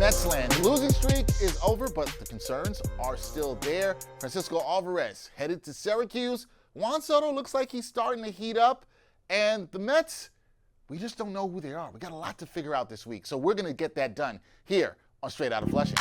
Metsland. The losing streak is over, but the concerns are still there. Francisco Alvarez headed to Syracuse. Juan Soto looks like he's starting to heat up. And the Mets, we just don't know who they are. We got a lot to figure out this week. So we're going to get that done here on Straight Outta Flushing.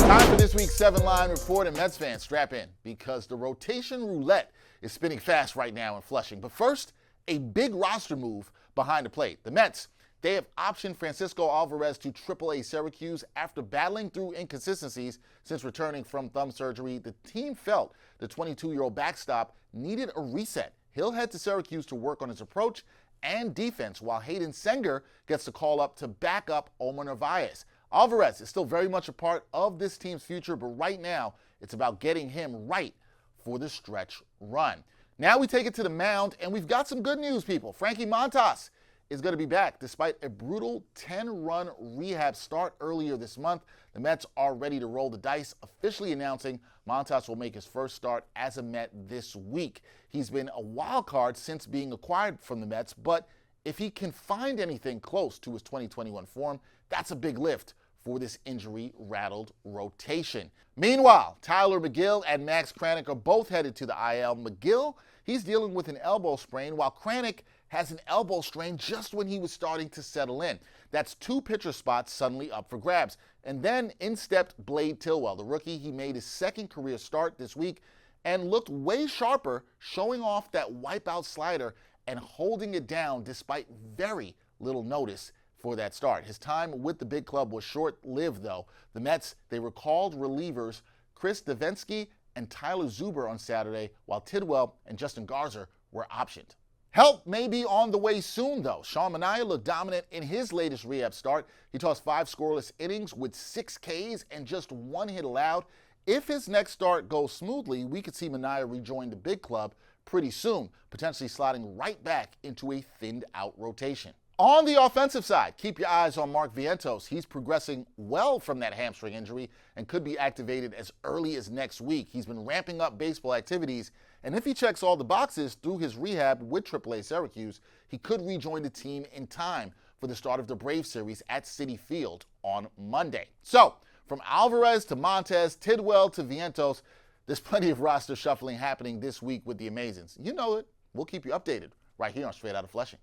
Time for this week's 7-line report, and Mets fans, strap in because the rotation roulette is spinning fast right now in Flushing. But first, a big roster move behind the plate. The Mets, they have optioned Francisco Alvarez to AAA Syracuse after battling through inconsistencies since returning from thumb surgery. The team felt the 22-year-old backstop needed a reset. He'll head to Syracuse to work on his approach and defense, while Hayden Senger gets the call up to back up Omar Narvaez. Alvarez is still very much a part of this team's future, but right now it's about getting him right for the stretch run. Now we take it to the mound, and we've got some good news, people. Frankie Montas is going to be back despite a brutal 10-run rehab start earlier this month. The Mets are ready to roll the dice, officially announcing Montas will make his first start as a Met this week. He's been a wild card since being acquired from the Mets, but if he can find anything close to his 2021 form, that's a big lift for this injury-rattled rotation. Meanwhile, Tyler McGill and Max Kranick are both headed to the IL. McGill, he's dealing with an elbow sprain, while Kranick has an elbow strain just when he was starting to settle in. That's two pitcher spots suddenly up for grabs. And then in stepped Blade Tillwell, the rookie. He made his second career start this week and looked way sharper, showing off that wipeout slider and holding it down despite very little notice for that start. His time with the big club was short-lived, though. The Mets, they recalled relievers Chris Davinsky and Tyler Zuber on Saturday, while Tidwell and Justin Garza were optioned. Help may be on the way soon, though. Sean Manaea looked dominant in his latest rehab start. He tossed 5 scoreless innings with 6 Ks and just 1 hit allowed. If his next start goes smoothly, we could see Manaea rejoin the big club pretty soon, potentially sliding right back into a thinned-out rotation. On the offensive side, keep your eyes on Mark Vientos. He's progressing well from that hamstring injury and could be activated as early as next week. He's been ramping up baseball activities, and if he checks all the boxes through his rehab with AAA Syracuse, he could rejoin the team in time for the start of the Braves series at Citi Field on Monday. So, from Alvarez to Montes, Tidwell to Vientos, there's plenty of roster shuffling happening this week with the Amazins. You know it. We'll keep you updated right here on Straight Outta Flushing.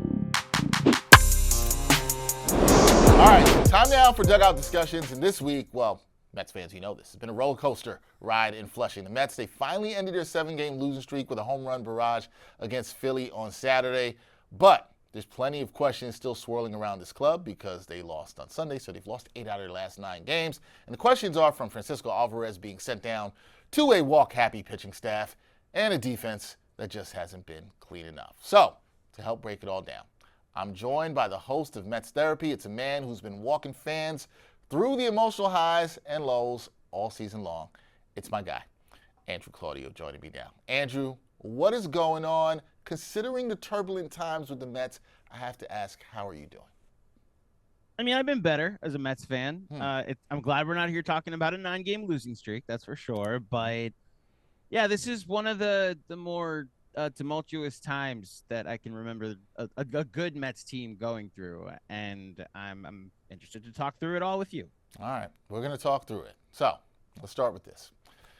All right, time now for Dugout discussions. And this week, well, Mets fans, you know this. It's been a roller coaster ride in Flushing. The Mets, they finally ended their 7-game losing streak with a home run barrage against Philly on Saturday. But there's plenty of questions still swirling around this club because they lost on Sunday, so they've lost 8 out of their last 9 games. And the questions are from Francisco Alvarez being sent down to a walk-happy pitching staff and a defense that just hasn't been clean enough. So, to help break it all down, I'm joined by the host of Mets Therapy. It's a man who's been walking fans through the emotional highs and lows all season long. It's my guy, Andrew Claudio, joining me now. Andrew, what is going on? Considering the turbulent times with the Mets, I have to ask, how are you doing? I mean, I've been better as a Mets fan. I'm glad we're not here talking about a 9-game losing streak, that's for sure. But, yeah, this is one of the more tumultuous times that I can remember a good Mets team going through, and I'm interested to talk through it all with you. All right, we're going to talk through it. So let's start with this.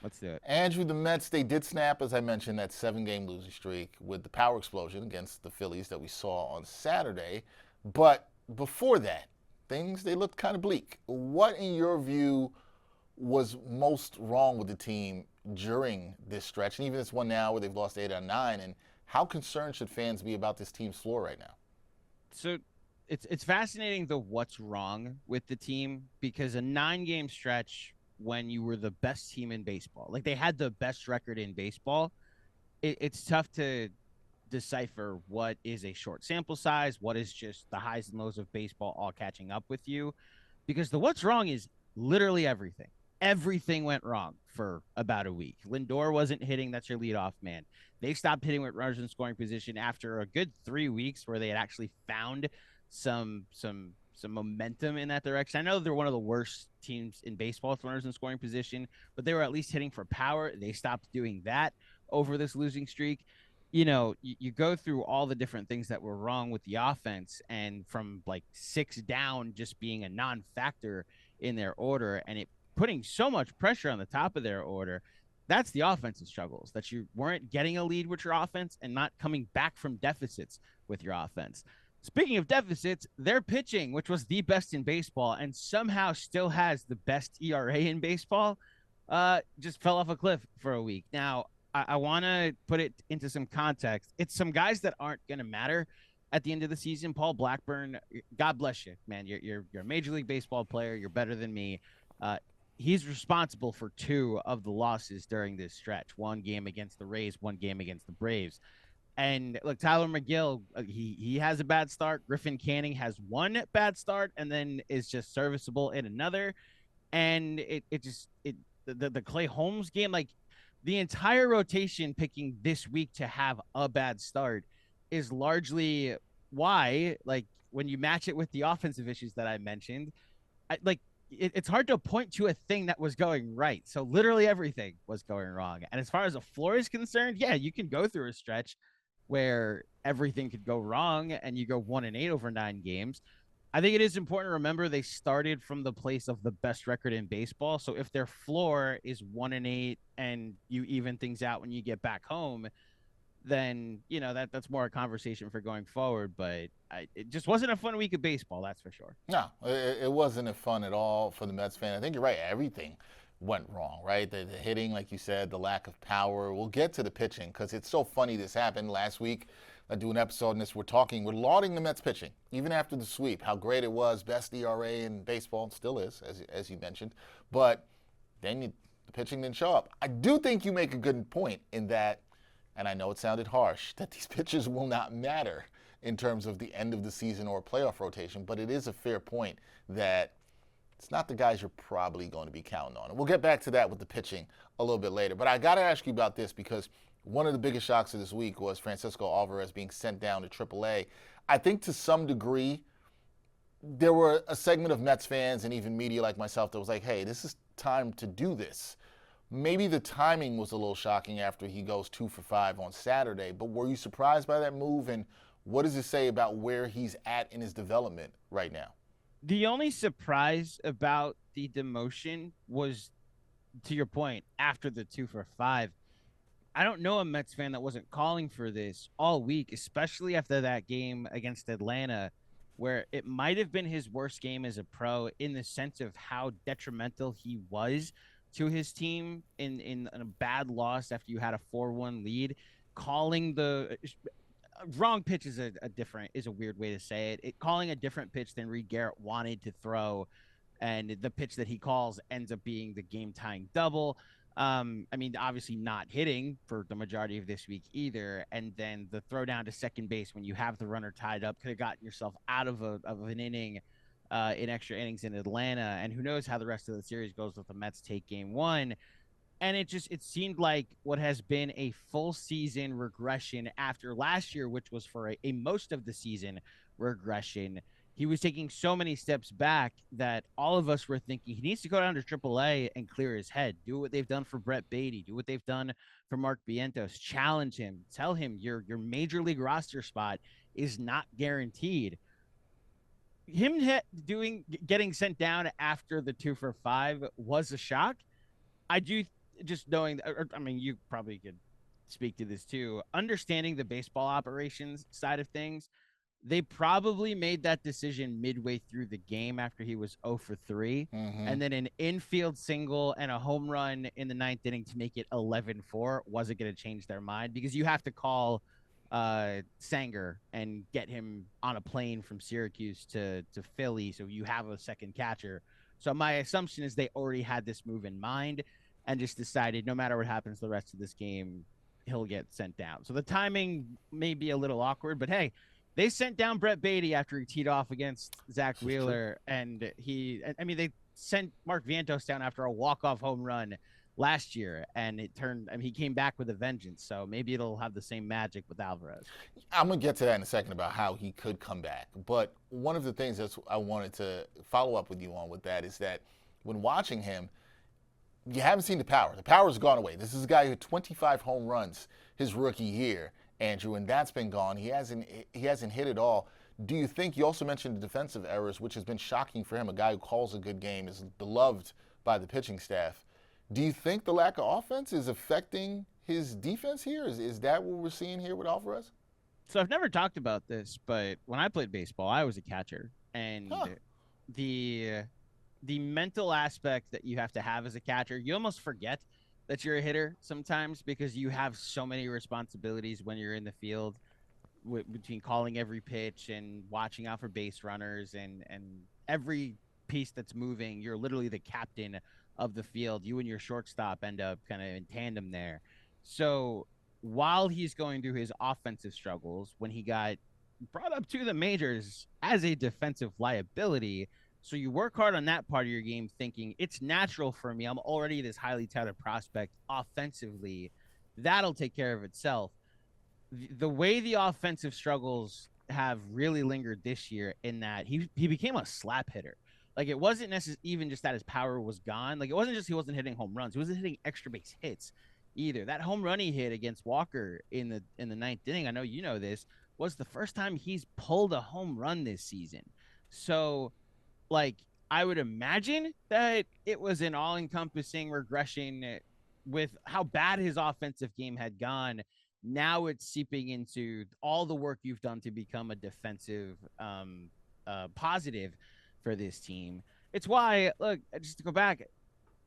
Let's do it. Andrew, the Mets, they did snap, as I mentioned, that 7-game losing streak with the power explosion against the Phillies that we saw on Saturday. But before that, they looked kind of bleak. What, in your view, was most wrong with the team during this stretch, and even this one now where they've lost 8 out of 9, and how concerned should fans be about this team's floor right now? So it's fascinating what's wrong with the team, because a 9-game stretch when you were the best team in baseball, like they had the best record in baseball, it's tough to decipher what is a short sample size, what is just the highs and lows of baseball all catching up with you, because what's wrong is literally everything. Everything went wrong for about a week. Lindor wasn't hitting. That's your leadoff man. They stopped hitting with runners in scoring position after a good 3 weeks where they had actually found some momentum in that direction. I know they're one of the worst teams in baseball with runners in scoring position, but they were at least hitting for power. They stopped doing that over this losing streak. you go through all the different things that were wrong with the offense, and from like 6 down just being a non-factor in their order, and it putting so much pressure on the top of their order. That's the offensive struggles, that you weren't getting a lead with your offense and not coming back from deficits with your offense. Speaking of deficits, their pitching, which was the best in baseball and somehow still has the best ERA in baseball, just fell off a cliff for a week. Now, I want to put it into some context. It's some guys that aren't going to matter at the end of the season. Paul Blackburn, God bless you, man. You're a Major League Baseball player. You're better than me. He's responsible for 2 of the losses during this stretch. 1 game against the Rays, 1 game against the Braves. And look, Tyler McGill, he has a bad start. Griffin Canning has 1 bad start and then is just serviceable in another. And the Clay Holmes game, like, the entire rotation picking this week to have a bad start is largely why, like, when you match it with the offensive issues that I mentioned, it's hard to point to a thing that was going right. So literally everything was going wrong. And as far as a floor is concerned, yeah, you can go through a stretch where everything could go wrong and you go 1-8 over 9 games. I think it is important to remember they started from the place of the best record in baseball. So if their floor is 1-8 and you even things out when you get back home, then that's more a conversation for going forward. But it just wasn't a fun week of baseball, that's for sure. No, it wasn't fun at all for the Mets fan. I think you're right. Everything went wrong, right? The hitting, like you said, the lack of power. We'll get to the pitching because it's so funny this happened last week. I do an episode on this. We're lauding the Mets pitching, even after the sweep, how great it was, best ERA in baseball, still is, as you mentioned. But then the pitching didn't show up. I do think you make a good point in that, and I know it sounded harsh, that these pitchers will not matter in terms of the end of the season or playoff rotation, but it is a fair point that it's not the guys you're probably going to be counting on. And we'll get back to that with the pitching a little bit later. But I got to ask you about this because one of the biggest shocks of this week was Francisco Alvarez being sent down to AAA. I think to some degree, there were a segment of Mets fans and even media like myself that was like, hey, this is time to do this. Maybe the timing was a little shocking after he goes 2 for 5 on Saturday, but were you surprised by that move? And what does it say about where he's at in his development right now? The only surprise about the demotion was, to your point, after the 2 for 5. I don't know a Mets fan that wasn't calling for this all week, especially after that game against Atlanta, where it might have been his worst game as a pro in the sense of how detrimental he was to his team in a bad loss after you had a 4-1 lead. Calling the wrong pitch is a weird way to say it. Calling a different pitch than Reed Garrett wanted to throw, and the pitch that he calls ends up being the game-tying double. I mean, obviously not hitting for the majority of this week either. And then the throw down to second base when you have the runner tied up could have gotten yourself out of an inning in extra innings in Atlanta. And who knows how the rest of the series goes with the Mets take game 1. And it seemed like what has been a full season regression after last year, which was for a most of the season regression. He was taking so many steps back that all of us were thinking he needs to go down to AAA and clear his head. Do what they've done for Brett Beatty. Do what they've done for Mark Vientos. Challenge him. Tell him your major league roster spot is not guaranteed. Him getting sent down after the 2 for 5 was a shock. I do, just knowing, I mean, you probably could speak to this too. Understanding the baseball operations side of things, they probably made that decision midway through the game after he was 0 for 3. Mm-hmm. And then an infield single and a home run in the 9th inning to make it 11-4 wasn't going to change their mind, because you have to call Sanger and get him on a plane from Syracuse to Philly, so you have a second catcher. So my assumption is they already had this move in mind and just decided no matter what happens the rest of this game, he'll get sent down. So the timing may be a little awkward, but hey, they sent down Brett Beatty after he teed off against Zach Wheeler, and they sent Mark Vientos down after a walk-off home run last year, and he came back with a vengeance. So maybe it'll have the same magic with Alvarez. I'm going to get to that in a second about how he could come back. But one of the things that I wanted to follow up with you on with that is that when watching him, you haven't seen the power. The power's gone away. This is a guy who had 25 home runs his rookie year. Andrew, and that's been gone. He hasn't hit it all. Do you think you also mentioned the defensive errors, which has been shocking for him? A guy who calls a good game is beloved by the pitching staff. Do you think the lack of offense is affecting his defense here? Is that what we're seeing here with Alvarez? So I've never talked about this, but when I played baseball, I was a catcher, and Huh. the the mental aspect that you have to have as a catcher, you almost forget that you're a hitter sometimes because you have so many responsibilities when you're in the field between calling every pitch and watching out for base runners and every piece that's moving. You're literally the captain of the field. You and your shortstop end up kind of in tandem there. So while he's going through his offensive struggles, when he got brought up to the majors as a defensive liability, so you work hard on that part of your game, thinking it's natural for me. I'm already this highly touted prospect offensively. That'll take care of itself. The way the offensive struggles have really lingered this year in that he became a slap hitter. Like it wasn't necessarily even just that his power was gone. Like it wasn't just he wasn't hitting home runs. He wasn't hitting extra base hits either. That home run he hit against Walker in the ninth inning, I know you know this, was the first time he's pulled a home run this season. So like I would imagine that it was an all-encompassing regression with how bad his offensive game had gone. Now it's seeping into all the work you've done to become a defensive positive for this team. It's why, look, just to go back,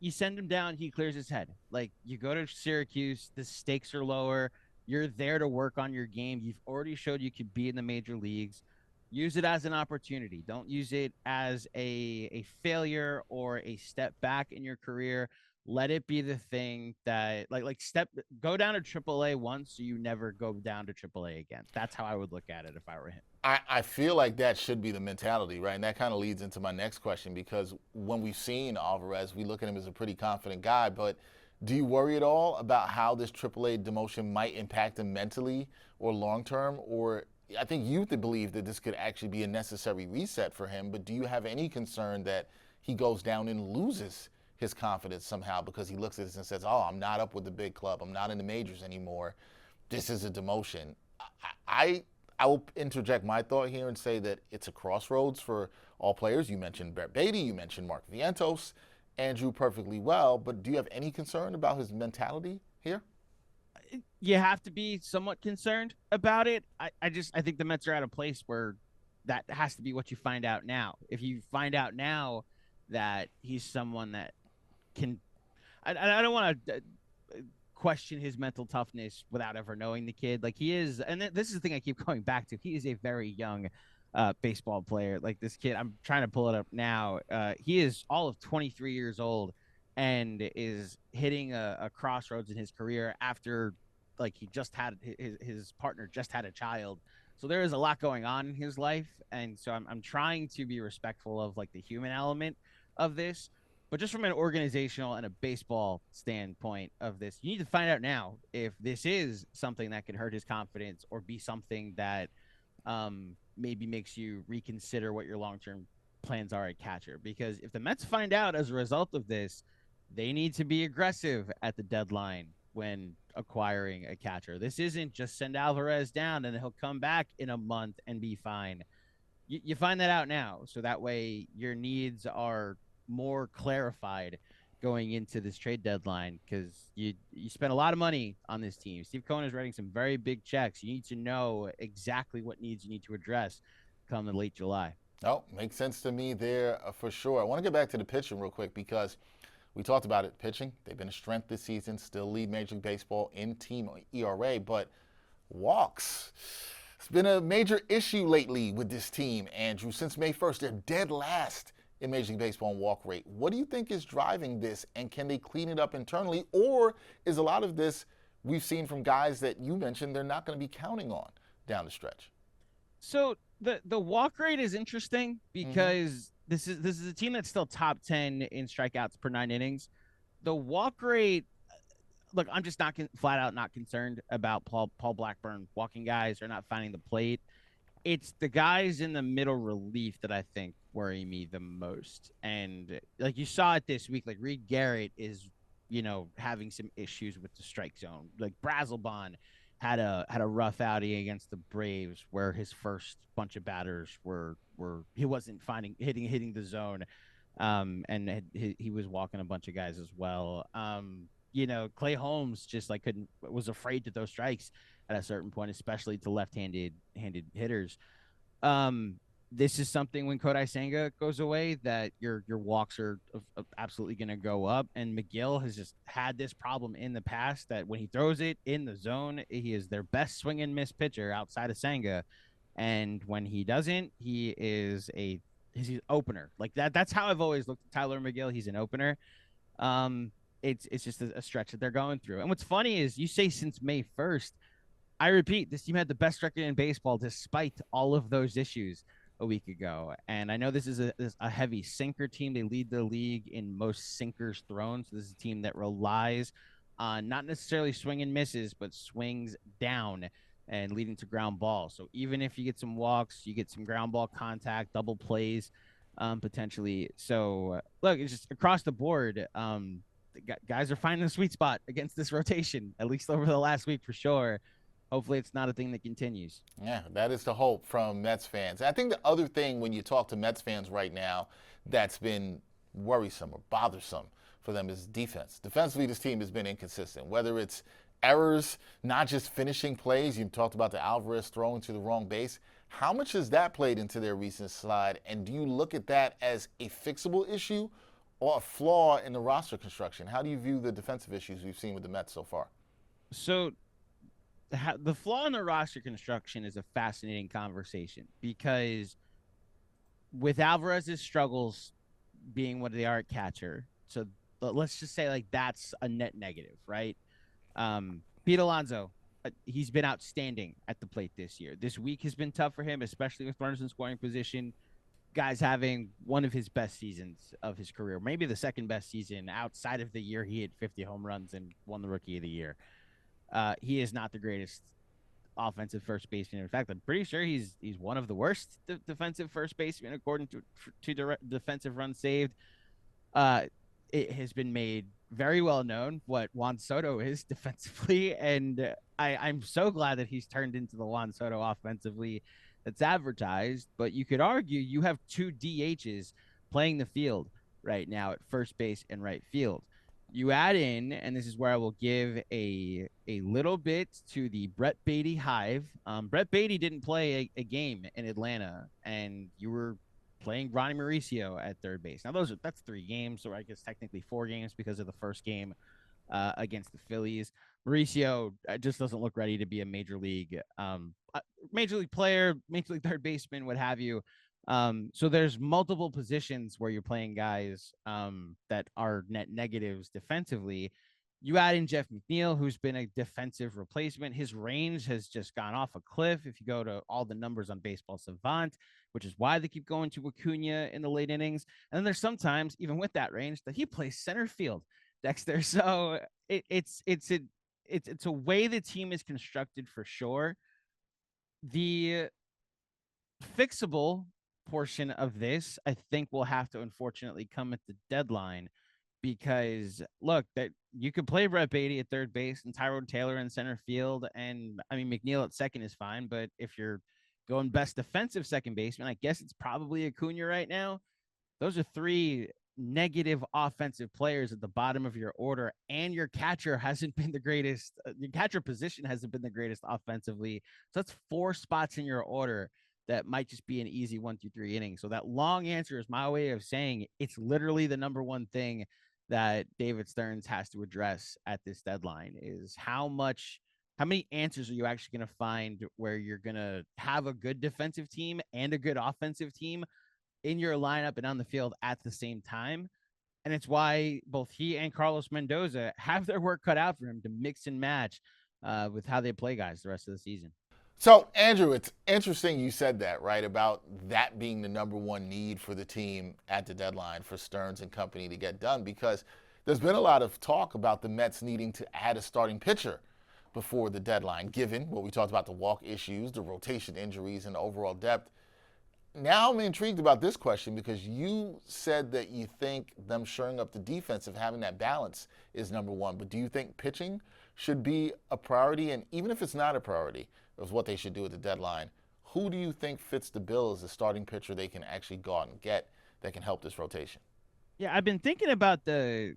you send him down, he clears his head. Like you go to Syracuse, the stakes are lower. You're there to work on your game. You've already showed you could be in the major leagues. Use it as an opportunity. Don't use it as a failure or a step back in your career. Let it be the thing that go down to AAA once so you never go down to AAA again. That's how I would look at it if I were him. I feel like that should be the mentality, right? And that kind of leads into my next question because when we've seen Alvarez, we look at him as a pretty confident guy. But do you worry at all about how this AAA demotion might impact him mentally or long term? Or I think you believe that this could actually be a necessary reset for him. But do you have any concern that he goes down and loses his confidence somehow because he looks at this and says, "Oh, I'm not up with the big club. I'm not in the majors anymore. This is a demotion." I will interject my thought here and say that it's a crossroads for all players. You mentioned Brett Beatty, you mentioned Mark Vientos, Andrew perfectly well, but do you have any concern about his mentality here? You have to be somewhat concerned about it. I think the Mets are at a place where that has to be what you find out now. If you find out now that he's someone that can, I don't want to question his mental toughness without ever knowing the kid. Like he is, and this is the thing I keep going back to. He is a very young baseball player. Like this kid, I'm trying to pull it up now. He is all of 23 years old and is hitting a crossroads in his career after like he just had his partner just had a child. So there is a lot going on in his life, and so I'm trying to be respectful of like the human element of this. But just from an organizational and a baseball standpoint of this, you need to find out now if this is something that could hurt his confidence or be something that maybe makes you reconsider what your long-term plans are at catcher. Because if the Mets find out as a result of this, they need to be aggressive at the deadline when acquiring a catcher. This isn't just send Alvarez down and he'll come back in a month and be fine. You find that out now, so that way your needs are more clarified going into this trade deadline because you spent a lot of money on this team. Steve Cohen is writing some very big checks. You need to know exactly what needs you need to address come the late July. Oh, makes sense to me there for sure. I want to get back to the pitching real quick because we talked about it. Pitching, they've been a strength this season, still lead Major League Baseball in team ERA, but walks. It's been a major issue lately with this team, Andrew. Since May 1st, they're dead last in Major League Baseball in walk rate. What do you think is driving this, and can they clean it up internally? Or is a lot of this we've seen from guys that you mentioned they're not going to be counting on down the stretch? So the walk rate is interesting because this is a team that's still top 10 in strikeouts per 9 innings. The walk rate, look, I'm just not flat out not concerned about Paul Blackburn walking guys or not finding the plate. It's the guys in the middle relief that I think worry me the most. And like you saw it this week, like Reed Garrett is, having some issues with the strike zone. Like Brazelbon had a rough outing against the Braves where his first bunch of batters were he wasn't finding hitting the zone, and he was walking a bunch of guys as well. Clay Holmes just like was afraid to throw strikes at a certain point, especially to left-handed hitters. Um, this is something when Kodai Senga goes away that your walks are absolutely going to go up. And McGill has just had this problem in the past that when he throws it in the zone, he is their best swing and miss pitcher outside of Senga. And when he doesn't, he's an opener. Like that. That's how I've always looked at Tyler McGill. He's an opener. It's just a stretch that they're going through. And what's funny is you say since May 1st, I repeat, this team had the best record in baseball despite all of those issues a week ago. And I know this is a heavy sinker team. They lead the league in most sinkers thrown. So this is a team that relies on not necessarily swing and misses, but swings down and leading to ground balls. So even if you get some walks, you get some ground ball contact, double plays, potentially. So look, it's just across the board. Guys are finding the sweet spot against this rotation, at least over the last week for sure. Hopefully it's not a thing that continues. Yeah, that is the hope from Mets fans. I think the other thing when you talk to Mets fans right now that's been worrisome or bothersome for them is defense. Defensively, this team has been inconsistent, whether it's errors, not just finishing plays. You've talked about the Alvarez throwing to the wrong base. How much has that played into their recent slide? And do you look at that as a fixable issue or a flaw in the roster construction? How do you view the defensive issues we've seen with the Mets so far? So the flaw in the roster construction is a fascinating conversation because with Alvarez's struggles being what they are at catcher, so let's just say like that's a net negative, right? Pete Alonso, he's been outstanding at the plate this year. This week has been tough for him, especially with runners in scoring position. Guy's having one of his best seasons of his career, maybe the second best season outside of the year he hit 50 home runs and won the Rookie of the Year. He is not the greatest offensive first baseman. In fact, I'm pretty sure he's one of the worst defensive first basemen according to defensive runs saved. It has been made very well known what Juan Soto is defensively, and I'm so glad that he's turned into the Juan Soto offensively that's advertised. But you could argue you have two DHs playing the field right now at first base and right field. You add in, and this is where I will give a little bit to the Brett Baty hive. Brett Baty didn't play a game in Atlanta, and you were playing Ronnie Mauricio at third base. Now that's 3 games, or I guess technically 4 games because of the first game against the Phillies. Mauricio just doesn't look ready to be a major league player, major league third baseman, what have you. So there's multiple positions where you're playing guys that are net negatives defensively. You add in Jeff McNeil, who's been a defensive replacement. His range has just gone off a cliff if you go to all the numbers on Baseball Savant, which is why they keep going to Acuna in the late innings. And then there's sometimes, even with that range, that he plays center field, Dexter. So it's a way the team is constructed for sure. The fixable portion of this, I think, will have to unfortunately come at the deadline because look, that you could play Brett Baty at third base and Tyrone Taylor in center field, and I mean McNeil at second is fine, but if you're going best defensive second baseman, I guess it's probably Acuna right now. Those are 3 negative offensive players at the bottom of your order, and your catcher hasn't been the greatest. Your catcher position hasn't been the greatest offensively, so that's 4 spots in your order that might just be an easy 1, 2, 3 inning. So that long answer is my way of saying it's literally the number one thing that David Stearns has to address at this deadline is how many answers are you actually going to find where you're going to have a good defensive team and a good offensive team in your lineup and on the field at the same time. And it's why both he and Carlos Mendoza have their work cut out for him to mix and match with how they play guys the rest of the season. So, Andrew, it's interesting you said that, right, about that being the number one need for the team at the deadline for Stearns and company to get done, because there's been a lot of talk about the Mets needing to add a starting pitcher before the deadline, given what we talked about, the walk issues, the rotation injuries, and the overall depth. Now I'm intrigued about this question because you said that you think them shoring up the defense of having that balance is number one, but do you think pitching should be a priority? And even if it's not a priority of what they should do at the deadline, who do you think fits the bill as a starting pitcher they can actually go out and get that can help this rotation? Yeah, I've been thinking about the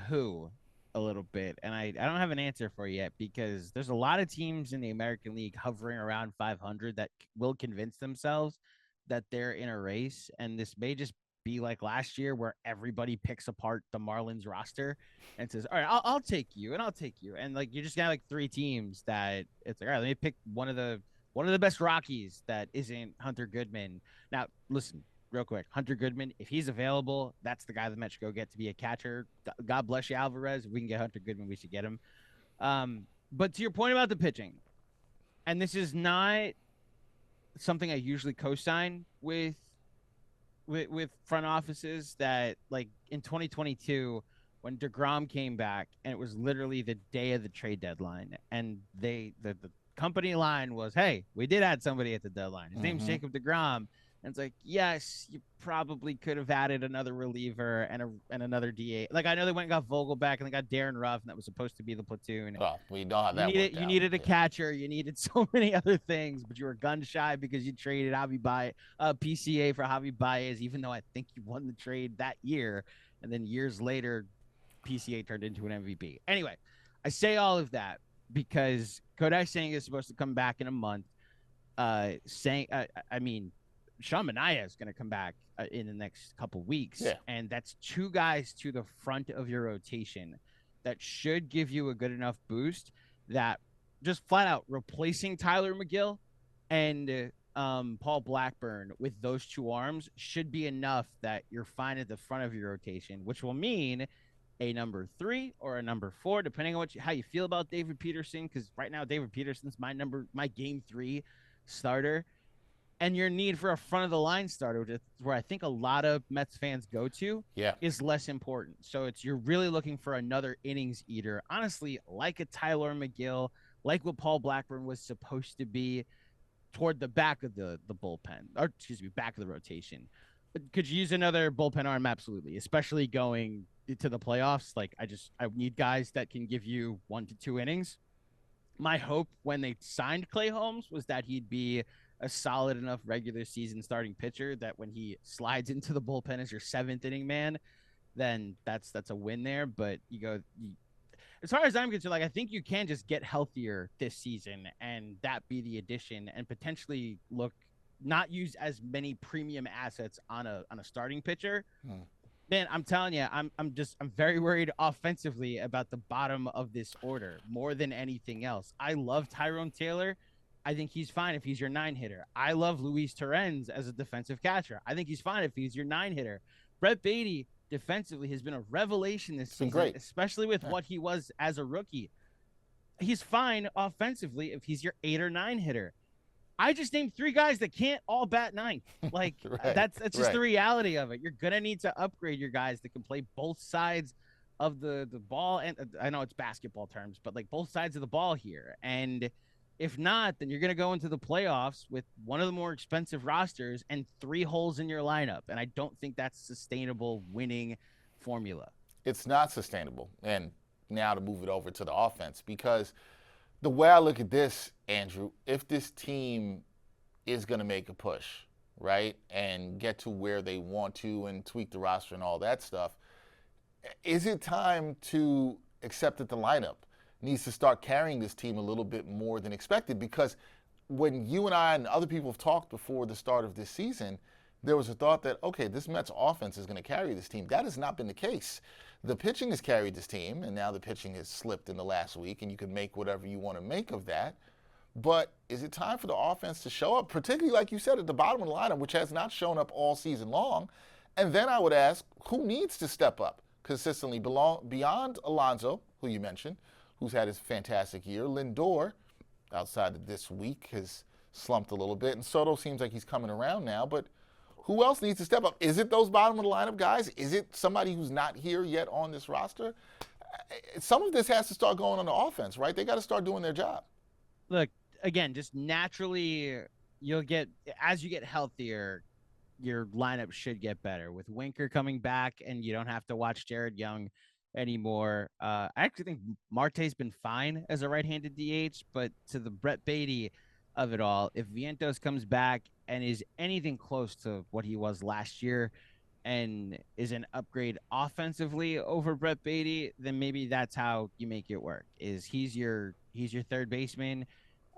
who a little bit, and I don't have an answer for you yet because there's a lot of teams in the American League hovering around 500 that will convince themselves that they're in a race, and this may just be like last year where everybody picks apart the Marlins roster and says, "All right, I'll take you, and I'll take you," and like you just got like three teams that it's like, all right, let me pick one of the best Rockies that isn't Hunter Goodman. Now, listen, real quick, Hunter Goodman, if he's available, that's the guy the Mets should go get to be a catcher. God bless you, Alvarez. If we can get Hunter Goodman, we should get him. But to your point about the pitching, and this is not something I usually co-sign with front offices that like in 2022 when DeGrom came back and it was literally the day of the trade deadline and the company line was, hey, we did add somebody at the deadline. His name's Jacob DeGrom. And it's like, yes, you probably could have added another reliever and another DA. Like I know they went and got Vogel back and they got Darren Ruff, and that was supposed to be the platoon. Well, we know how that worked out. You needed a catcher. You needed so many other things, but you were gun shy because you traded PCA for Javi Baez, even though I think you won the trade that year. And then years later, PCA turned into an MVP. Anyway, I say all of that because Kodai Senga is supposed to come back in a month. Sean Manaea is going to come back in the next couple weeks. Yeah. And that's two guys to the front of your rotation that should give you a good enough boost that just flat out replacing Tyler McGill and Paul Blackburn with those two arms should be enough that you're fine at the front of your rotation, which will mean a number 3 or a number 4, depending on how you feel about David Peterson. Because right now, David Peterson's my game 3 starter. And your need for a front of the line starter, which is where I think a lot of Mets fans go to, is less important. So you're really looking for another innings eater, honestly, like a Tyler McGill, like what Paul Blackburn was supposed to be toward the back of the bullpen, or excuse me, back of the rotation. But could you use another bullpen arm? Absolutely, especially going to the playoffs. Like I need guys that can give you 1 to 2 innings. My hope when they signed Clay Holmes was that he'd be a solid enough regular season starting pitcher that when he slides into the bullpen as your 7th inning man, then that's a win there. But as far as I'm concerned, like I think you can just get healthier this season and that be the addition and potentially not use as many premium assets on a starting pitcher. Man, I'm telling you, I'm very worried offensively about the bottom of this order more than anything else. I love Tyrone Taylor. I think he's fine if he's your 9-hitter. I love Luis Torrens as a defensive catcher. I think he's fine if he's your 9-hitter. Brett Beatty defensively has been a revelation this season, great. especially with what he was as a rookie. He's fine offensively if he's your 8 or 9-hitter. I just named 3 guys that can't all bat 9th. Like Right. that's just the reality of it. You're gonna need to upgrade your guys that can play both sides of the ball. And I know it's basketball terms, but like both sides of the ball here. And if not, then you're going to go into the playoffs with one of the more expensive rosters and 3 holes in your lineup. And I don't think that's a sustainable winning formula. It's not sustainable. And now to move it over to the offense, because the way I look at this, Andrew, if this team is going to make a push, right, and get to where they want to and tweak the roster and all that stuff, is it time to accept that the lineup needs to start carrying this team a little bit more than expected? Because when you and I and other people have talked before the start of this season, there was a thought that, okay, this Mets offense is going to carry this team. That has not been the case. The pitching has carried this team, and now the pitching has slipped in the last week, and you can make whatever you want to make of that. But is it time for the offense to show up, particularly like you said, at the bottom of the lineup, which has not shown up all season long? And then I would ask, who needs to step up consistently beyond Alonso, who you mentioned, who's had his fantastic year? Lindor, outside of this week, has slumped a little bit. And Soto seems like he's coming around now. But who else needs to step up? Is it those bottom of the lineup guys? Is it somebody who's not here yet on this roster? Some of this has to start going on the offense, right? They got to start doing their job. Look, again, just naturally, as you get healthier, your lineup should get better. With Winker coming back and you don't have to watch Jared Young anymore. I actually think Marte's been fine as a right-handed DH, but to the Brett Beatty of it all, if Vientos comes back and is anything close to what he was last year and is an upgrade offensively over Brett Beatty, then maybe that's how you make it work. Is he's your third baseman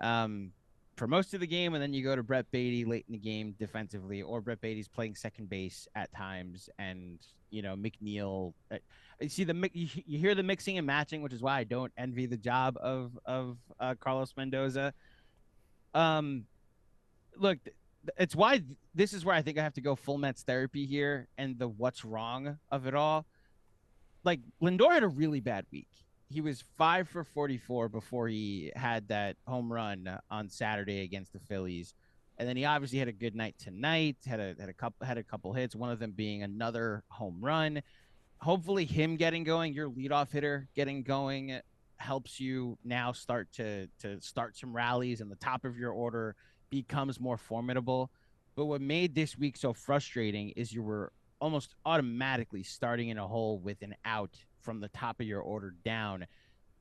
for most of the game, and then you go to Brett Beatty late in the game defensively, or Brett Beatty's playing second base at times, and McNeil. You see you hear the mixing and matching, which is why I don't envy the job of Carlos Mendoza. Um, Look, it's why this is where I think I have to go full Mets therapy here and the what's wrong of it all. Like Lindor had a really bad week. He was 5 for 44 before he had that home run on Saturday against the Phillies. And then he obviously had a good night tonight, had a couple hits, one of them being another home run. Hopefully him getting going, your leadoff hitter getting going helps you now start to start some rallies and the top of your order becomes more formidable. But what made this week so frustrating is you were almost automatically starting in a hole with an out from the top of your order down.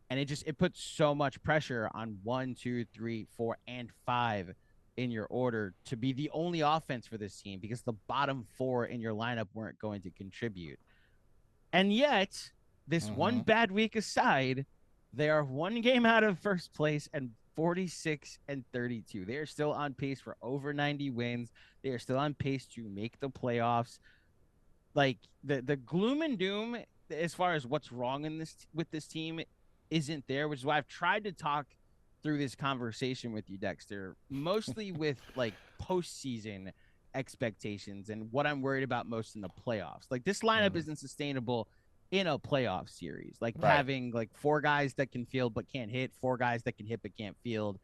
And it puts so much pressure on 1, 2, 3, 4, and 5 in your order to be the only offense for this team because the bottom 4 in your lineup weren't going to contribute. And yet, this one bad week aside, they are one game out of first place and 46-32. They are still on pace for over 90 wins. They are still on pace to make the playoffs. Like the gloom and doom as far as what's wrong with this team isn't there, which is why I've tried to talk through this conversation with you, Dexter, mostly with like postseason expectations and what I'm worried about most in the playoffs. Like this lineup isn't sustainable in a playoff series. Like having like 4 guys that can field but can't hit, 4 guys that can hit but can't field.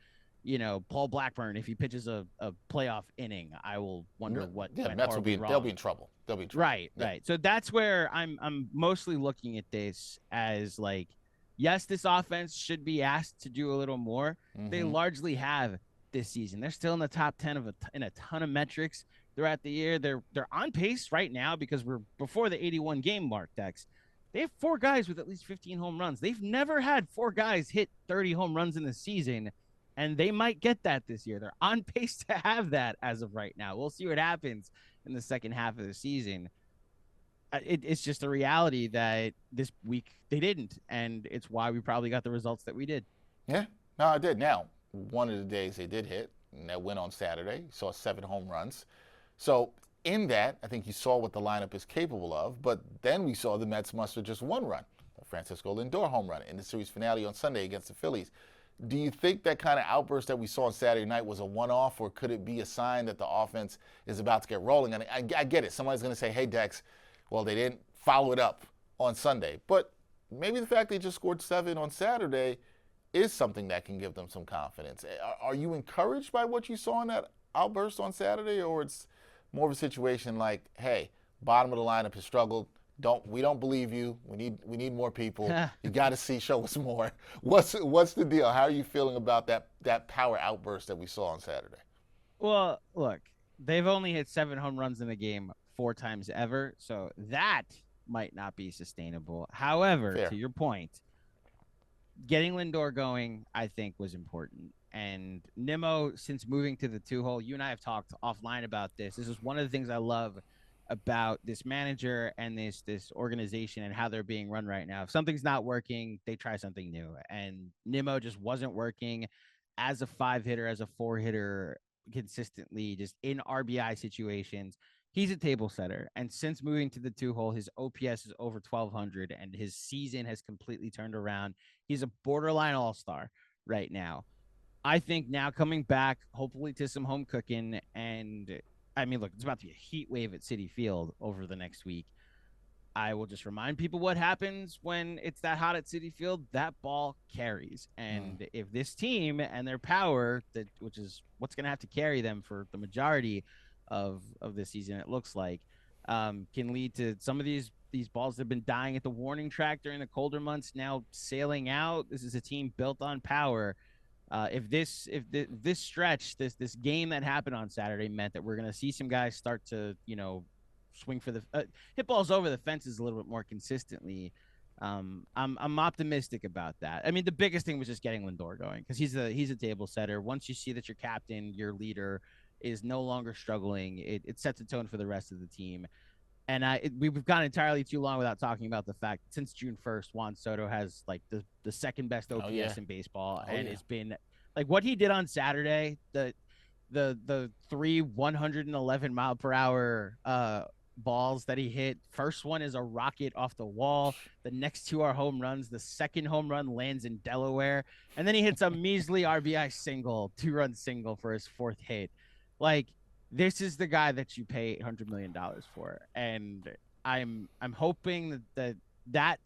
Paul Blackburn, if he pitches a playoff inning, I will wonder what. Yeah, Mets they'll be in trouble. They'll be in trouble. Right, yeah. Right. So that's where I'm mostly looking at this as like, yes, this offense should be asked to do a little more. They largely have this season. They're still in the top 10 in a ton of metrics throughout the year. They're on pace right now because we're before the 81 game mark, Dex. They have 4 guys with at least 15 home runs. They've never had 4 guys hit 30 home runs in the season, and they might get that this year. They're on pace to have that as of right now. We'll see what happens in the second half of the season. It's just a reality that this week they didn't, and it's why we probably got the results that we did. Yeah, no, I did. Now, one of the days they did hit, and that went on Saturday. You saw 7 home runs. So in that, I think you saw what the lineup is capable of, but then we saw the Mets muster just 1 run, a Francisco Lindor home run in the series finale on Sunday against the Phillies. Do you think that kind of outburst that we saw on Saturday night was a one-off, or could it be a sign that the offense is about to get rolling? And I get it. Somebody's going to say, hey, Dex, well, they didn't follow it up on Sunday. But maybe the fact they just scored 7 on Saturday is something that can give them some confidence. Are you encouraged by what you saw in that outburst on Saturday, or it's more of a situation like, hey, bottom of the lineup has struggled. We don't believe you. We need more people. You got to show us more. What's the deal? How are you feeling about that power outburst that we saw on Saturday? Well, look, they've only hit 7 home runs in the game 4 times ever, so that might not be sustainable. However, to your point, getting Lindor going, I think, was important. And Nimmo, since moving to the 2-hole, you and I have talked offline about this. This is one of the things I love about this manager and this organization and how they're being run right now. If something's not working, they try something new. And Nimmo just wasn't working as a 5-hitter, as a 4-hitter consistently, just in RBI situations. He's a table setter. And since moving to the 2-hole, his OPS is over 1,200 and his season has completely turned around. He's a borderline all-star right now. I think now coming back, hopefully to some home cooking, and I mean, look, it's about to be a heat wave at Citi Field over the next week. I will just remind people what happens when it's that hot at Citi Field. That ball carries. And if this team and their power, which is what's going to have to carry them for the majority of this season, it looks like, can lead to some of these balls that have been dying at the warning track during the colder months now sailing out. This is a team built on power. If this stretch, this game that happened on Saturday meant that we're going to see some guys start to, swing for the hit balls over the fences a little bit more consistently, I'm optimistic about that. I mean, the biggest thing was just getting Lindor going because he's a table setter. Once you see that your captain, your leader, is no longer struggling, it sets a tone for the rest of the team. And we've gone entirely too long without talking about the fact that since June 1st, Juan Soto has like the second best OPS in baseball, and it's been like what he did on Saturday. The 111-mile-per-hour balls that he hit. First one is a rocket off the wall. The next two are home runs. The second home run lands in Delaware, and then he hits a measly RBI single, 2-run single for his fourth hit. Like, this is the guy that you pay $800 million for, and I'm hoping that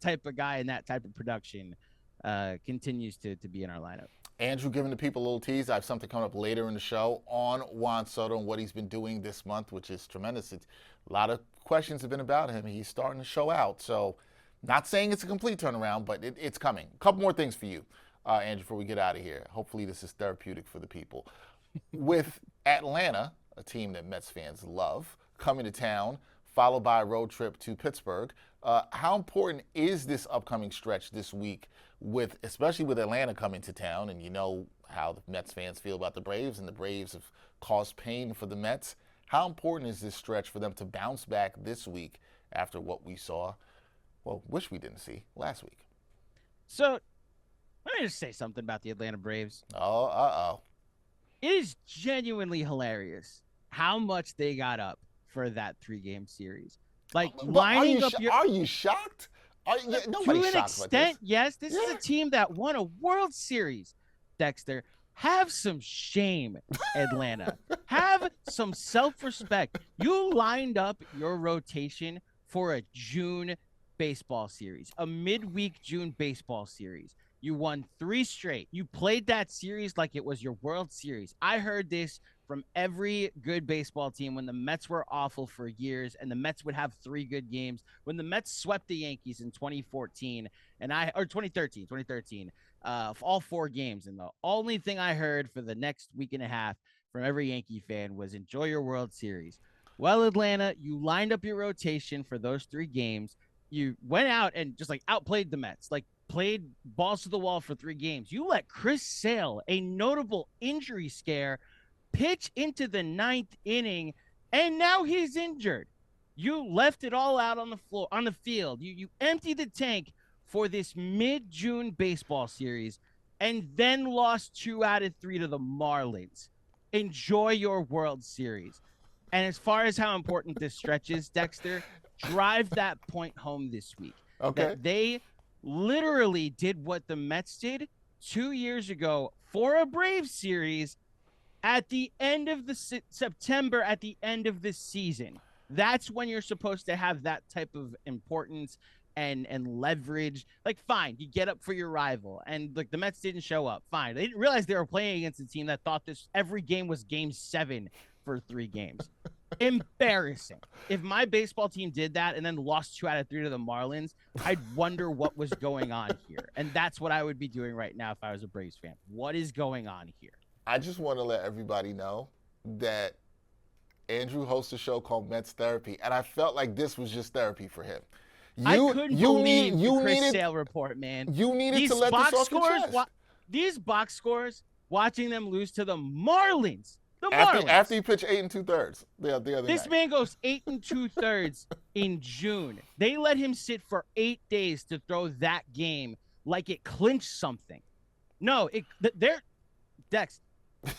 type of guy and that type of production continues to be in our lineup. Andrew, giving the people a little tease, I have something coming up later in the show on Juan Soto and what he's been doing this month, which is tremendous. A lot of questions have been about him. He's starting to show out. So, not saying it's a complete turnaround, but it's coming. A couple more things for you, Andrew, before we get out of here. Hopefully this is therapeutic for the people. With Atlanta, a team that Mets fans love, coming to town, followed by a road trip to Pittsburgh, how important is this upcoming stretch this week, especially with Atlanta coming to town, and you know how the Mets fans feel about the Braves, and the Braves have caused pain for the Mets. How important is this stretch for them to bounce back this week after what we saw, wish we didn't see last week? So, let me just say something about the Atlanta Braves. Oh. It is genuinely hilarious how much they got up for that 3-game series. Like, lining up Are you shocked? Nobody's shocked to an extent, yes. This is a team that won a World Series, Dexter. Have some shame, Atlanta. Have some self-respect. You lined up your rotation for a June baseball series, a midweek June baseball series. You won 3 straight. You played that series like it was your World Series. I heard this from every good baseball team when the Mets were awful for years and the Mets would have 3 good games. When the Mets swept the Yankees in 2014 or 2013, all 4 games. And the only thing I heard for the next week and a half from every Yankee fan was enjoy your World Series. Well, Atlanta, you lined up your rotation for those 3 games. You went out and just like outplayed the Mets, like played balls to the wall for 3 games. You let Chris Sale, a notable injury scare, pitch into the 9th inning, and now he's injured. You left it all out on the floor, on the field. You emptied the tank for this mid-June baseball series, and then lost 2 out of 3 to the Marlins. Enjoy your World Series. And as far as how important this stretch is, Dexter, drive that point home this week. Okay. That they literally did what the Mets did 2 years ago for a Braves series at the end of the September, at the end of the season. That's when you're supposed to have that type of importance and leverage. Like, fine, you get up for your rival, and like the Mets didn't show up. Fine, they didn't realize they were playing against a team that thought every game was Game 7 for 3 games. Embarrassing. If my baseball team did that and then lost 2 out of 3 to the Marlins, I'd wonder what was going on here. And that's what I would be doing right now if I was a Braves fan. What is going on here? I just want to let everybody know that Andrew hosts a show called Mets Therapy, and I felt like this was just therapy for him. I couldn't believe the Chris Sale report, man. You needed to let this off your chest. These box scores, watching them lose to the Marlins. After he pitched 8 2/3 the other night. This man goes 8 2/3 in June. They let him sit for 8 days to throw that game like it clinched something. No, Dex,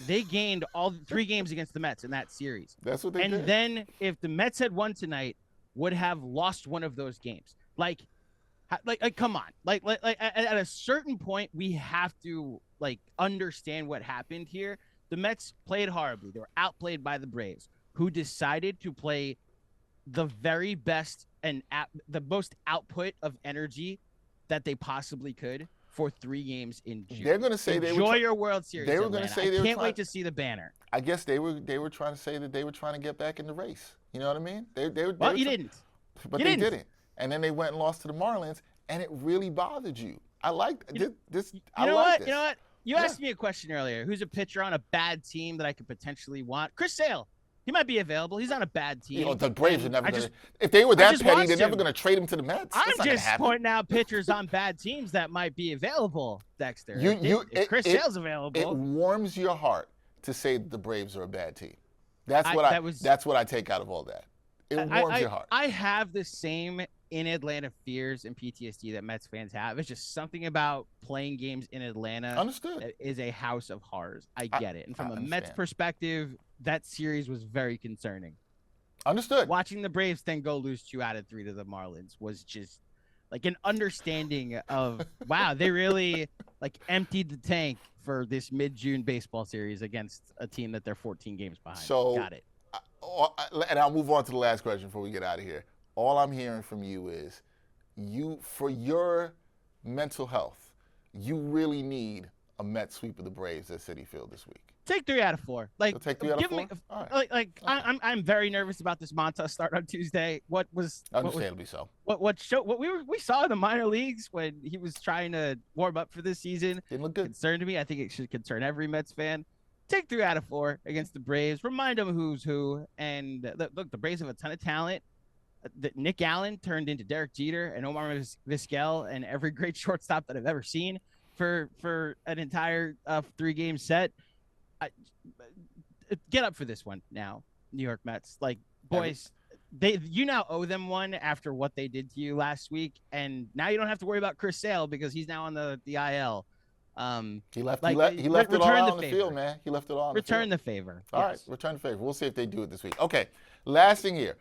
they gained all 3 games against the Mets in that series. That's what they did. And then if the Mets had won tonight, would have lost one of those games. Like come on. Like at a certain point, we have to understand what happened here. The Mets played horribly. They were outplayed by the Braves, who decided to play the very best and the most output of energy that they possibly could for 3 games in June. They're going to say enjoy your World Series. They were going to say they were. Can't wait to see the banner. I guess they were trying to say that they were trying to get back in the race. You know what I mean? You didn't. But they didn't. And then they went and lost to the Marlins, and it really bothered you. I liked this. You know what? You asked me a question earlier. Who's a pitcher on a bad team that I could potentially want? Chris Sale. He might be available. He's on a bad team. You know, the Braves are And never I going just to. If they were I that just petty, watched they're never him. going to trade him to the Mets. I'm That's not going to just happen. pointing out pitchers on bad teams that might be available, Dexter. If Chris It Sale's available, warms your heart to say that the Braves are a bad team. that was That's what I take out of all that. It warms your heart. I have the same in Atlanta fears and PTSD that Mets fans have. It's just something about playing games in Atlanta Understood. that is a house of horrors. I get it. And from a Mets understand. perspective, that series was very concerning. Understood. Watching the Braves then go lose 2 out of 3 to the Marlins was just like an understanding of, wow, they really like emptied the tank for this mid-June baseball series against a team that they're 14 games behind. So, got it. And I'll move on to the last question before we get out of here. All I'm hearing from you is, for your mental health, you really need a Mets sweep of the Braves at Citi Field this week. Take 3 out of 4. Like, You'll take 3 out of 4? All right. Okay. I'm very nervous about this Montas start on Tuesday. Understandably so. What we saw in the minor leagues when he was trying to warm up for this season Didn't look good. concerned me. I think it should concern every Mets fan. Take 3 out of 4 against the Braves. Remind them who's who. And look, the Braves have a ton of talent. Nick Allen turned into Derek Jeter and Omar Vizquel and every great shortstop that I've ever seen for an entire 3-game set. Get up for this one now, New York Mets. Like, boys, you now owe them one after what they did to you last week, and now you don't have to worry about Chris Sale because he's now on the IL. He left it all out on the field, man. He left it all on the field. Return the favor. All right, return the favor. We'll see if they do it this week. Okay, last thing here.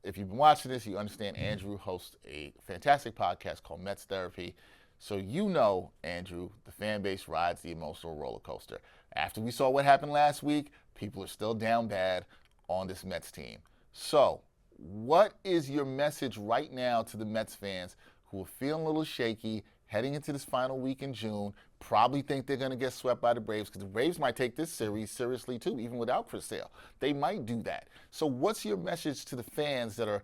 If you've been watching this, you understand Andrew hosts a fantastic podcast called Mets Therapy. So you know, Andrew, the fan base rides the emotional roller coaster. After we saw what happened last week, people are still down bad on this Mets team. So what is your message right now to the Mets fans who are feeling a little shaky, heading into this final week in June, probably think they're going to get swept by the Braves, because the Braves might take this series seriously too, even without Chris Sale. They might do that. So what's your message to the fans that are,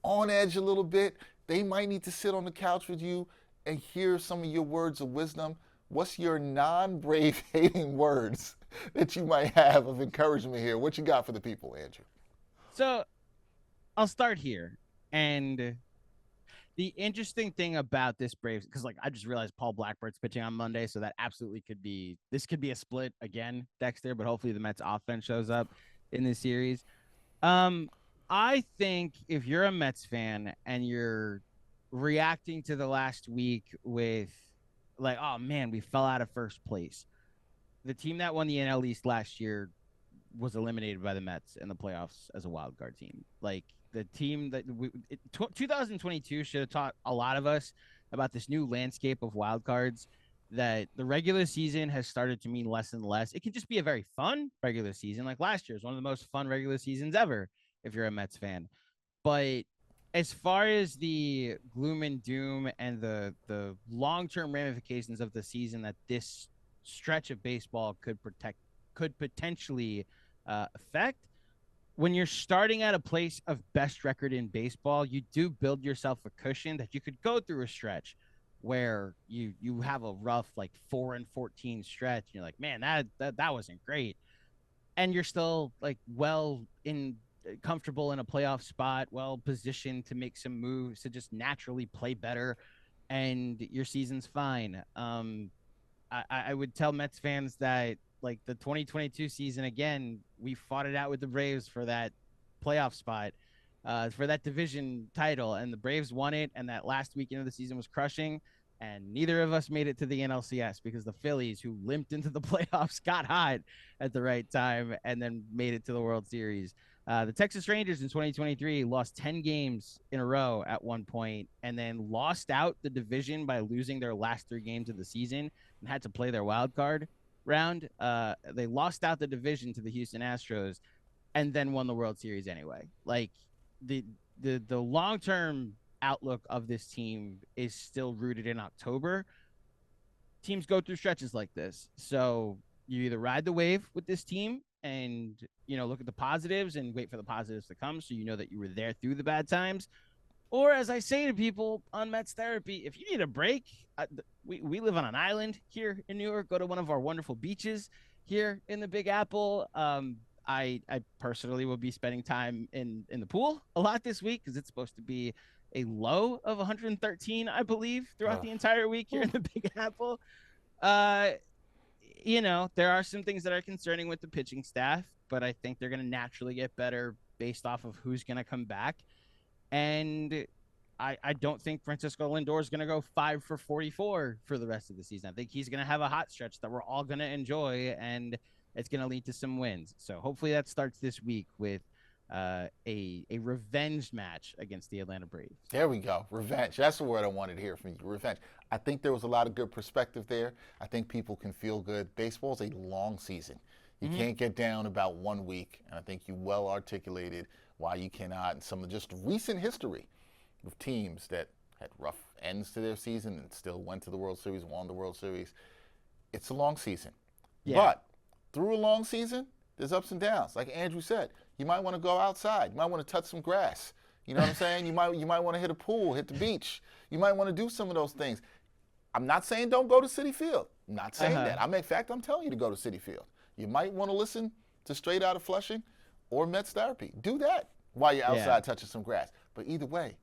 on edge a little bit? They might need to sit on the couch with you and hear some of your words of wisdom. What's your non-Brave hating words that you might have of encouragement here? What you got for the people, Andrew? So I'll start here. And the interesting thing about this Braves, because I just realized Paul Blackbird's pitching on Monday, so that absolutely could be a split again, Dexter, but hopefully the Mets offense shows up in this series. I think if you're a Mets fan and you're reacting to the last week with oh man, we fell out of first place. The team that won the NL East last year was eliminated by the Mets in the playoffs as a wild card team. The team that 2022 should have taught a lot of us about this new landscape of wild cards, that the regular season has started to mean less and less. It can just be a very fun regular season. Like last year is one of the most fun regular seasons ever if you're a Mets fan. But as far as the gloom and doom and the long-term ramifications of the season that this stretch of baseball could potentially affect, when you're starting at a place of best record in baseball, you do build yourself a cushion that you could go through a stretch where you have a rough 4-14 stretch. And you're like, man, that wasn't great, and you're still comfortable in a playoff spot, well positioned to make some moves to just naturally play better, and your season's fine. I would tell Mets fans that the 2022 season, again, we fought it out with the Braves for that playoff spot, for that division title, and the Braves won it, and that last weekend of the season was crushing, and neither of us made it to the NLCS because the Phillies, who limped into the playoffs, got hot at the right time and then made it to the World Series. The Texas Rangers in 2023 lost 10 games in a row at one point and then lost out the division by losing their last 3 games of the season and had to play their wild card round. They lost out the division to the Houston Astros and then won the World Series anyway. The long-term outlook of this team is still rooted in October. Teams go through stretches like this. So you either ride the wave with this team and look at the positives and wait for the positives to come so you know that you were there through the bad times, or as I say to people on Mets Therapy, if you need a break, we live on an island here in New York. Go to one of our wonderful beaches here in the Big Apple. I personally will be spending time in the pool a lot this week because it's supposed to be a low of 113, I believe, throughout the entire week here in the Big Apple. There are some things that are concerning with the pitching staff, but I think they're going to naturally get better based off of who's going to come back. And I don't think Francisco Lindor is going to go 5 for 44 for the rest of the season. I think he's going to have a hot stretch that we're all going to enjoy, and it's going to lead to some wins. So hopefully that starts this week with a revenge match against the Atlanta Braves. There we go. Revenge. That's the word I wanted to hear from you. Revenge. I think there was a lot of good perspective there. I think people can feel good. Baseball's a long season. You can't get down about 1 week, and I think you well articulated why you cannot, and some of just recent history of teams that had rough ends to their season and still went to the World Series, won the World Series. It's a long season. Yeah. But through a long season, there's ups and downs. Like Andrew said, you might want to go outside. You might want to touch some grass. You know what I'm saying? You might want to hit a pool, hit the beach. You might want to do some of those things. I'm not saying don't go to Citi Field. I'm not saying that. In fact, I'm telling you to go to Citi Field. You might want to listen to Straight Outta Flushing or Mets Therapy. Do that while you're outside touching some grass. But either way,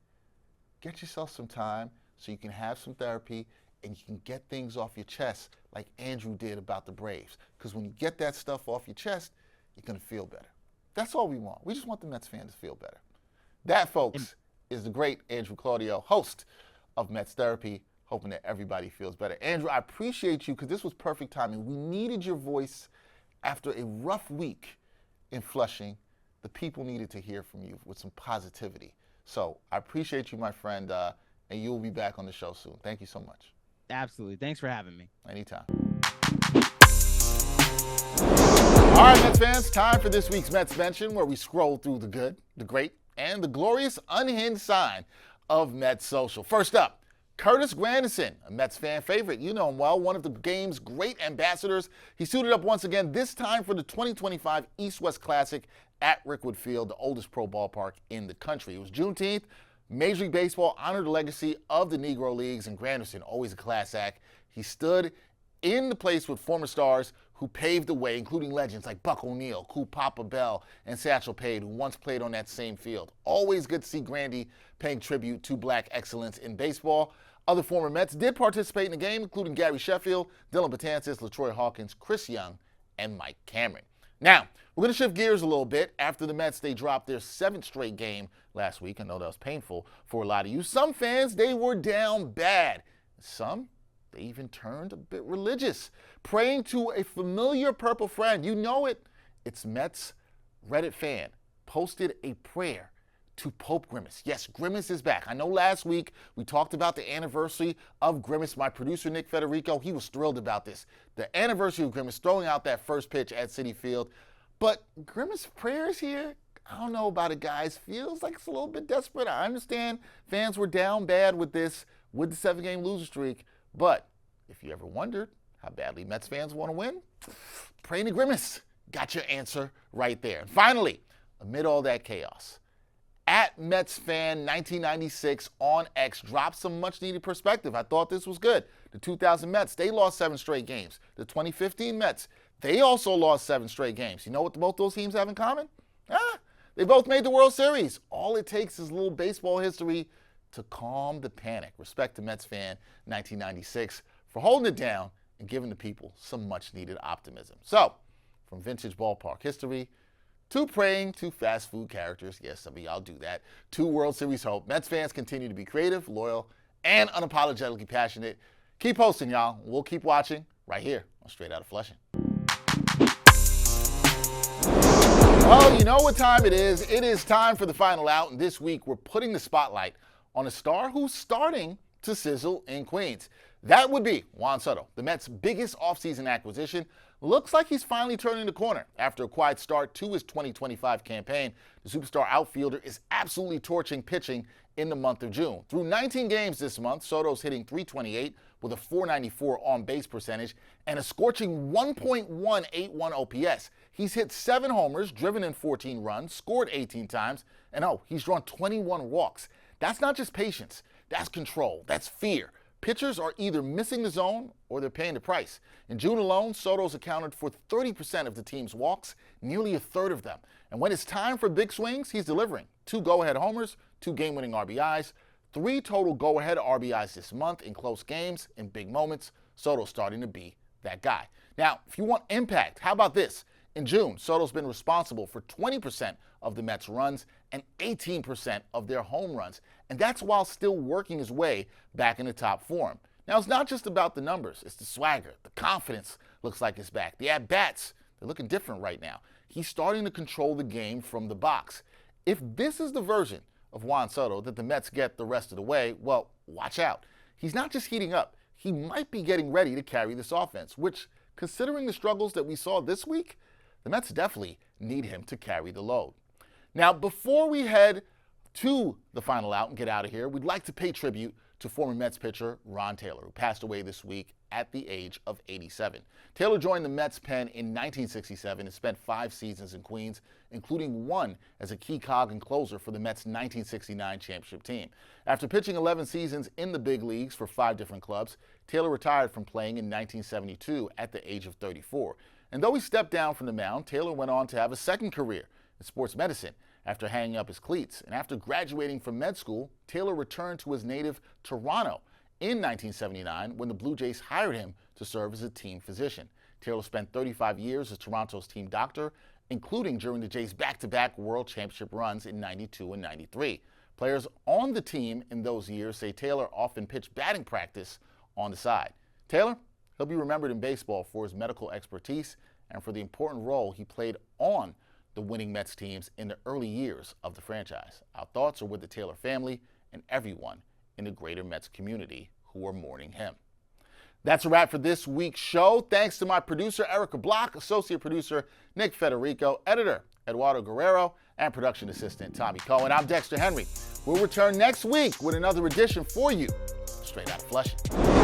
get yourself some time so you can have some therapy and you can get things off your chest like Andrew did about the Braves. Because when you get that stuff off your chest, you're going to feel better. That's all we want. We just want the Mets fans to feel better. That, folks, is the great Andrew Claudio, host of Mets Therapy, hoping that everybody feels better. Andrew, I appreciate you because this was perfect timing. We needed your voice after a rough week in Flushing. The people needed to hear from you with some positivity. So I appreciate you, my friend, and you will be back on the show soon. Thank you so much. Absolutely. Thanks for having me. Anytime. All right, Mets fans, time for this week's Mets Mention, where we scroll through the good, the great, and the glorious unhinged side of Mets Social. First up, Curtis Granderson, a Mets fan favorite. You know him well, one of the game's great ambassadors. He suited up once again, this time for the 2025 East-West Classic at Rickwood Field, the oldest pro ballpark in the country. It was Juneteenth. Major League Baseball honored the legacy of the Negro Leagues, and Granderson, always a class act. He stood in the place with former stars who paved the way, including legends like Buck O'Neil, Cool Papa Bell, and Satchel Paige, who once played on that same field. Always good to see Grandy paying tribute to black excellence in baseball. Other former Mets did participate in the game, including Gary Sheffield, Dylan Betances, LaTroy Hawkins, Chris Young, and Mike Cameron. Now, we're going to shift gears a little bit. After the Mets, they dropped their 7th straight game last week. I know that was painful for a lot of you. Some fans, they were down bad. Some, they even turned a bit religious, praying to a familiar purple friend. You know it. It's Mets Reddit fan posted a prayer to Pope Grimace. Yes, Grimace is back. I know last week we talked about the anniversary of Grimace. My producer, Nick Federico, he was thrilled about this. The anniversary of Grimace throwing out that first pitch at Citi Field. But Grimace prayers here, I don't know about it, guys. Feels like it's a little bit desperate. I understand fans were down bad with this, with the 7-game loser streak. But if you ever wondered how badly Mets fans want to win, pray to Grimace. Got your answer right there. And finally, amid all that chaos, at MetsFan1996 on X dropped some much-needed perspective. I thought this was good. The 2000 Mets, they lost 7 straight games. The 2015 Mets, they also lost 7 straight games. You know what both those teams have in common? They both made the World Series. All it takes is a little baseball history to calm the panic. Respect to Mets fan 1996 for holding it down and giving the people some much-needed optimism. So, from vintage ballpark history to praying to fast food characters, yes, some of y'all do that, to World Series hope, Mets fans continue to be creative, loyal, and unapologetically passionate. Keep hosting, y'all. We'll keep watching right here on Straight Outta Flushing. Well, you know what time it is. It is time for the final out, and this week we're putting the spotlight on a star who's starting to sizzle in Queens. That would be Juan Soto, the Mets' biggest offseason acquisition. Looks like he's finally turning the corner after a quiet start to his 2025 campaign. The superstar outfielder is absolutely torching pitching in the month of June. Through 19 games this month, Soto's hitting .328 with a .494 on-base percentage and a scorching 1.181 OPS. He's hit 7 homers, driven in 14 runs, scored 18 times, and he's drawn 21 walks. That's not just patience. That's control. That's fear. Pitchers are either missing the zone or they're paying the price. In June alone, Soto's accounted for 30% of the team's walks, nearly a third of them. And when it's time for big swings, he's delivering. 2 go-ahead homers, 2 game-winning RBIs, 3 total go-ahead RBIs this month in close games, in big moments. Soto's starting to be that guy. Now, if you want impact, how about this? In June, Soto's been responsible for 20% of the Mets' runs and 18% of their home runs. And that's while still working his way back into top form. Now, it's not just about the numbers. It's the swagger. The confidence looks like it's back. The at-bats, they're looking different right now. He's starting to control the game from the box. If this is the version of Juan Soto that the Mets get the rest of the way, well, watch out. He's not just heating up. He might be getting ready to carry this offense, which, considering the struggles that we saw this week, the Mets definitely need him to carry the load. Now, before we head to the final out and get out of here, we'd like to pay tribute to former Mets pitcher Ron Taylor, who passed away this week at the age of 87. Taylor joined the Mets pen in 1967 and spent 5 seasons in Queens, including 1 as a key cog and closer for the Mets' 1969 championship team. After pitching 11 seasons in the big leagues for 5 different clubs, Taylor retired from playing in 1972 at the age of 34. And though he stepped down from the mound, Taylor went on to have a second career in sports medicine after hanging up his cleats. And after graduating from med school, Taylor returned to his native Toronto in 1979 when the Blue Jays hired him to serve as a team physician. Taylor spent 35 years as Toronto's team doctor, including during the Jays' back-to-back World Championship runs in 92 and 93. Players on the team in those years say Taylor often pitched batting practice on the side. Taylor, he'll be remembered in baseball for his medical expertise and for the important role he played on the winning Mets teams in the early years of the franchise. Our thoughts are with the Taylor family and everyone in the greater Mets community who are mourning him. That's a wrap for this week's show. Thanks to my producer, Erica Block, associate producer, Nick Federico, editor, Eduardo Guerrero, and production assistant, Tommy Cohen. I'm Dexter Henry. We'll return next week with another edition for you, straight out of Flushing.